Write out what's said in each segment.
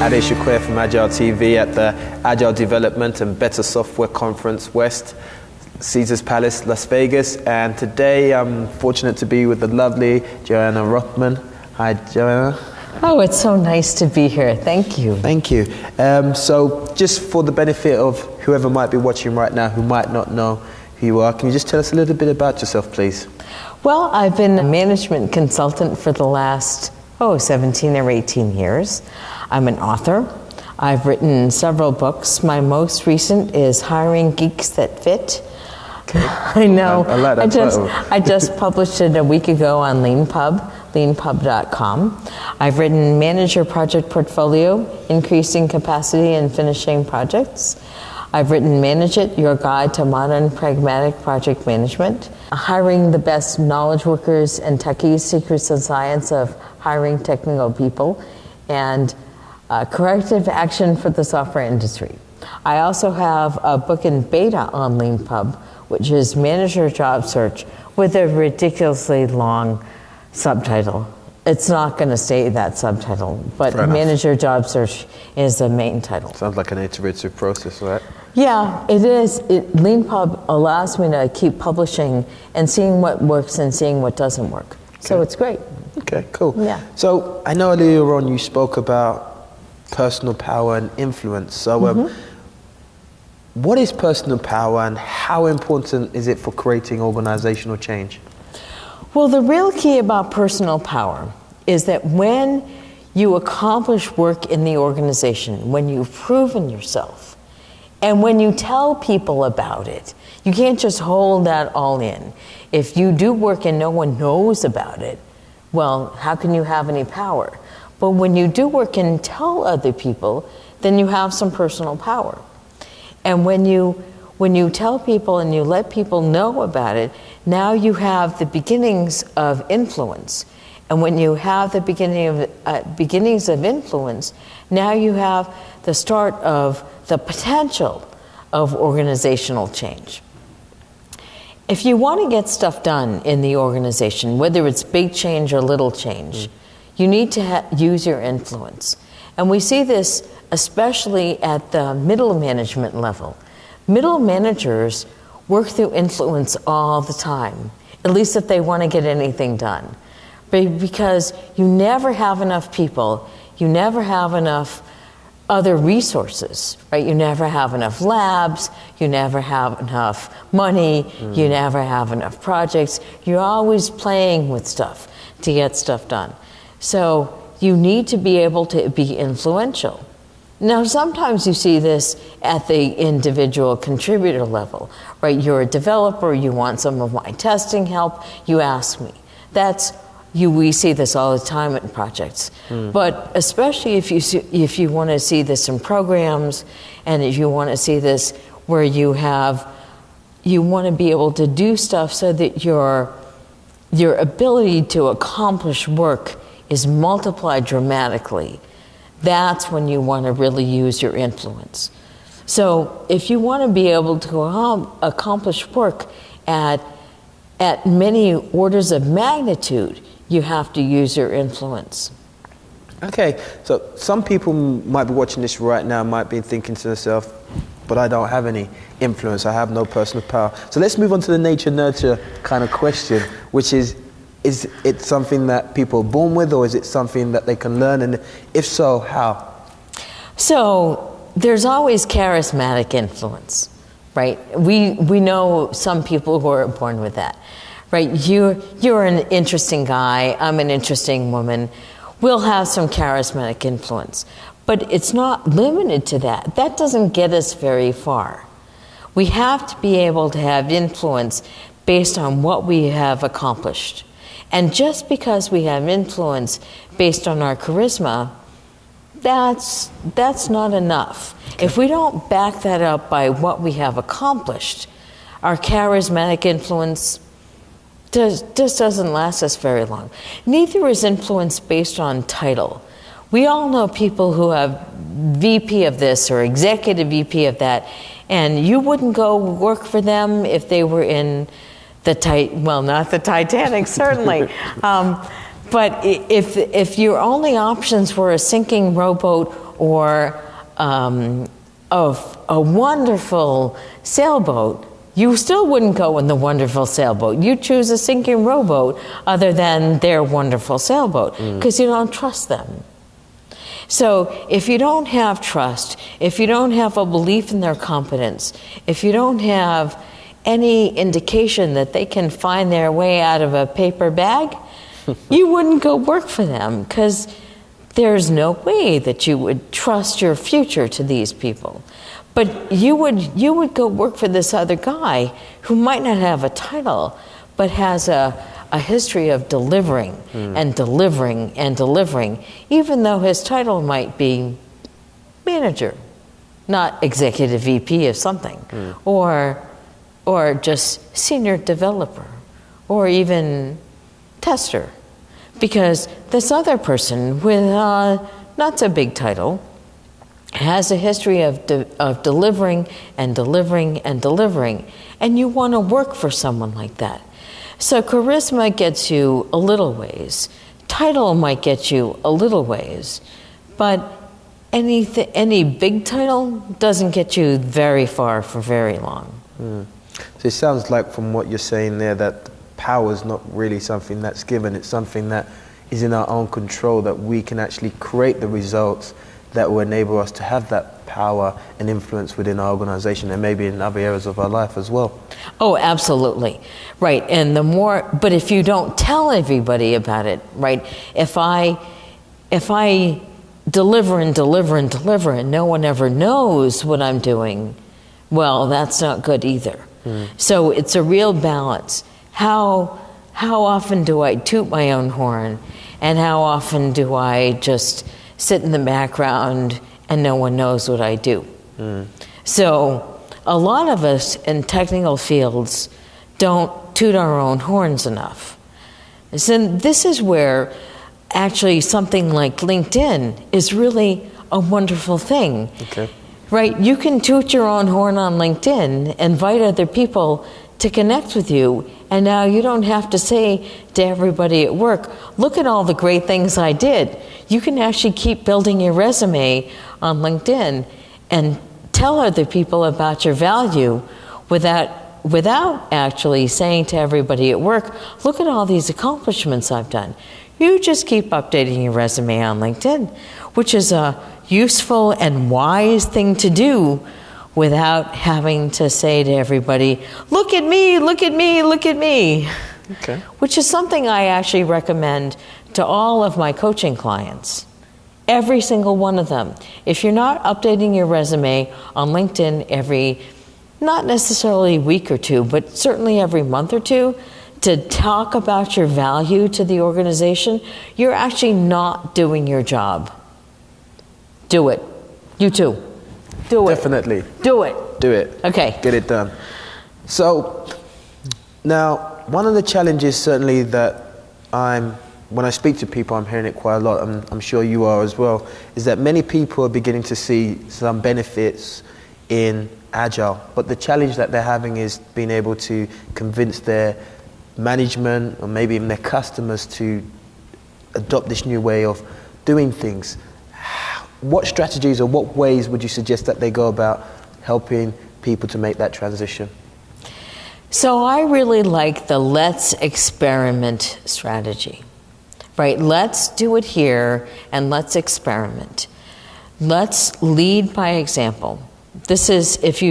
Ade Shukwe from Agile TV at the Agile Development and Better Software Conference West, Caesars Palace, Las Vegas. And today I'm fortunate to be with the lovely Johanna Rothman. Hi, Johanna. Oh, it's so nice to be here. Thank you. Thank you. So just for the benefit of whoever might be watching right now who might not know who you are, can you just tell us a little bit about yourself, please? Well, I've been a management consultant for the last, 17 or 18 years. I'm an author. I've written several books. My most recent is Hiring Geeks That Fit. Okay. I know. I like that title. I just published it a week ago on LeanPub, leanpub.com. I've written Manage Your Project Portfolio, Increasing Capacity and Finishing Projects. I've written Manage It, Your Guide to Modern Pragmatic Project Management. Hiring the Best Knowledge Workers and Techies, Secrets and Science of Hiring Technical People. And Corrective Action for the Software Industry. I also have a book in beta on LeanPub, which is Manage Your Job Search, with a ridiculously long subtitle. It's not going to stay that subtitle, but Manage Your Job Search is the main title. Sounds like an iterative process, right? Yeah, it is. LeanPub allows me to keep publishing and seeing what works and seeing what doesn't work. Okay. So it's great. Okay, cool. Yeah. So I know earlier on you spoke about personal power and influence. So what is personal power and how important is it for creating organizational change? Well, the real key about personal power is that when you accomplish work in the organization, when you've proven yourself, and when you tell people about it, you can't just hold that all in. If you do work and no one knows about it, well, how can you have any power? But when you do work and tell other people, then you have some personal power. And when you tell people and you let people know about it, now you have the beginnings of influence. And when you have the beginnings of influence, now you have the start of the potential of organizational change. If you want to get stuff done in the organization, whether it's big change or little change, you need to use your influence. And we see this especially at the middle management level. Middle managers work through influence all the time, at least if they want to get anything done. Because you never have enough people, you never have enough other resources, right? You never have enough labs, you never have enough money, you never have enough projects. You're always playing with stuff to get stuff done. So you need to be able to be influential. Now, sometimes you see this at the individual contributor level, right? You're a developer, you want some of my testing help, you ask me. We see this all the time in projects. But especially if you want to see this in programs, and if you want to see this where you want to be able to do stuff so that your ability to accomplish work is multiplied dramatically, that's when you want to really use your influence. So if you want to be able to accomplish work at many orders of magnitude, you have to use your influence. Okay, so some people might be watching this right now, might be thinking to themselves, but I don't have any influence, I have no personal power. So let's move on to the nature-nurture kind of question, which is it something that people are born with, or is it something that they can learn? And if so, how? So there's always charismatic influence, right? We know some people who are born with that, right? You're an interesting guy, I'm an interesting woman. We'll have some charismatic influence, but it's not limited to that. That doesn't get us very far. We have to be able to have influence based on what we have accomplished. And just because we have influence based on our charisma, that's not enough. Okay. If we don't back that up by what we have accomplished, our charismatic influence just doesn't last us very long. Neither is influence based on title. We all know people who have VP of this or executive VP of that, and you wouldn't go work for them if they were in not the Titanic, certainly, But if your only options were a sinking rowboat or of a wonderful sailboat, you still wouldn't go in the wonderful sailboat. You'd choose a sinking rowboat other than their wonderful sailboat because you don't trust them. So if you don't have trust, if you don't have a belief in their competence, if you don't have any indication that they can find their way out of a paper bag, you wouldn't go work for them because there's no way that you would trust your future to these people. But you would go work for this other guy who might not have a title, but has a history of delivering and delivering and delivering, even though his title might be manager, not executive VP of something, or just senior developer, or even tester. Because this other person with not so big title has a history of delivering and delivering and delivering, and you want to work for someone like that. So charisma gets you a little ways. Title might get you a little ways, but any big title doesn't get you very far for very long. So it sounds like from what you're saying there that power is not really something that's given. It's something that is in our own control, that we can actually create the results that will enable us to have that power and influence within our organization and maybe in other areas of our life as well. Oh, absolutely. Right. And but if you don't tell everybody about it, right? If I deliver and deliver and deliver and no one ever knows what I'm doing, well, that's not good either. So it's a real balance. How often do I toot my own horn, and how often do I just sit in the background and no one knows what I do? So a lot of us in technical fields don't toot our own horns enough. So this is where actually something like LinkedIn is really a wonderful thing. Okay. Right? You can toot your own horn on LinkedIn, invite other people to connect with you, and now you don't have to say to everybody at work, look at all the great things I did. You can actually keep building your resume on LinkedIn and tell other people about your value without actually saying to everybody at work, look at all these accomplishments I've done. You just keep updating your resume on LinkedIn, which is a useful and wise thing to do without having to say to everybody, look at me, look at me, look at me. Okay. Which is something I actually recommend to all of my coaching clients. Every single one of them. If you're not updating your resume on LinkedIn every, not necessarily week or two, but certainly every month or two, to talk about your value to the organization, you're actually not doing your job. Do it. You too. Do it. Definitely. Do it. Do it. Okay. Get it done. So now, one of the challenges certainly that when I speak to people, I'm hearing it quite a lot, I'm sure you are as well, is that many people are beginning to see some benefits in agile, but the challenge that they're having is being able to convince their management or maybe even their customers to adopt this new way of doing things. What strategies or what ways would you suggest that they go about helping people to make that transition? So I really like the let's experiment strategy, right? Let's do it here and let's experiment. Let's lead by example. This is, if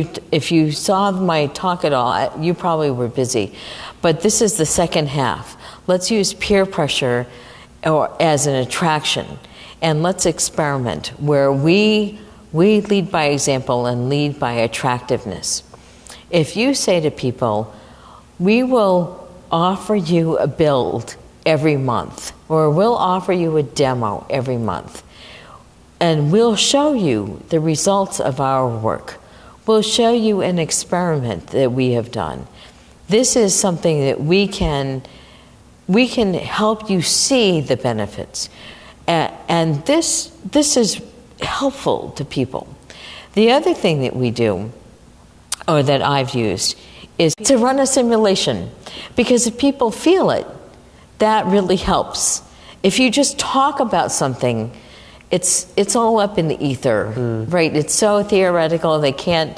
you saw my talk at all, you probably were busy, but this is the second half. Let's use peer pressure as an attraction. And let's experiment where we lead by example and lead by attractiveness. If you say to people, we will offer you a build every month, or we'll offer you a demo every month, and we'll show you the results of our work. We'll show you an experiment that we have done. This is something that we can help you see the benefits. And this is helpful to people. The other thing that we do, or that I've used, is to run a simulation. Because if people feel it, that really helps. if you just talk about something, it's all up in the ether, right? It's so theoretical, they can't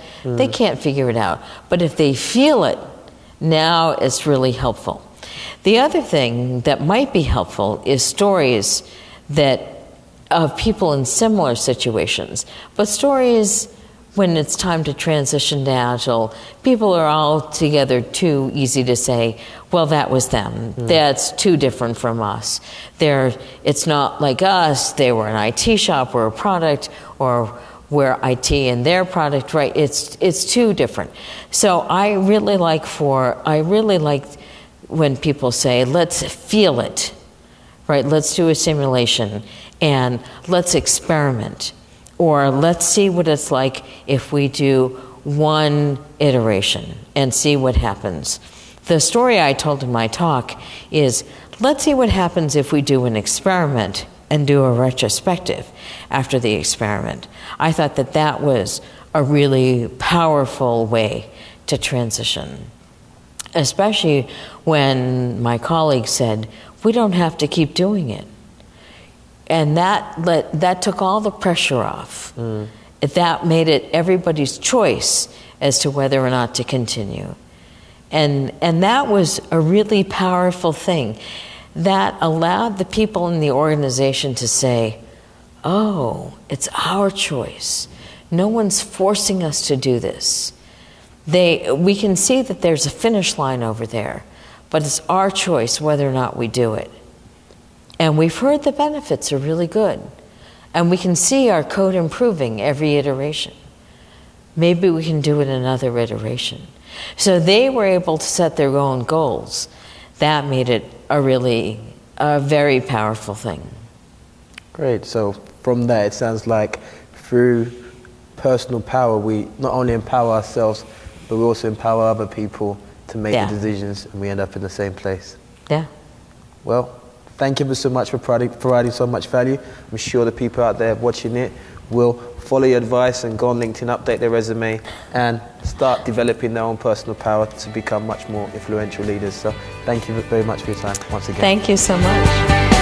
figure it out. But if they feel it, now it's really helpful. The other thing that might be helpful is stories of people in similar situations, but stories when it's time to transition to Agile, people are all together too easy to say, well, that was them. That's too different from us. It's not like us. They were an IT shop, we're a product, or we're IT and their product, right? It's too different. So I really like when people say, let's feel it, right? Let's do a simulation and let's experiment. Or let's see what it's like if we do one iteration and see what happens. The story I told in my talk is, let's see what happens if we do an experiment and do a retrospective after the experiment. I thought that was a really powerful way to transition, especially when my colleague said, we don't have to keep doing it. And that took all the pressure off. That made it everybody's choice as to whether or not to continue. And that was a really powerful thing. That allowed the people in the organization to say, oh, it's our choice. No one's forcing us to do this. We can see that there's a finish line over there, but it's our choice whether or not we do it. And we've heard the benefits are really good. And we can see our code improving every iteration. Maybe we can do it another iteration. So they were able to set their own goals. That made it a very powerful thing. Great. So from that, it sounds like through personal power, we not only empower ourselves, but we also empower other people to make the decisions, and we end up in the same place. Yeah. Well, thank you so much for providing so much value. I'm sure the people out there watching it will follow your advice and go on LinkedIn, update their resume, and start developing their own personal power to become much more influential leaders. So thank you very much for your time once again. Thank you so much.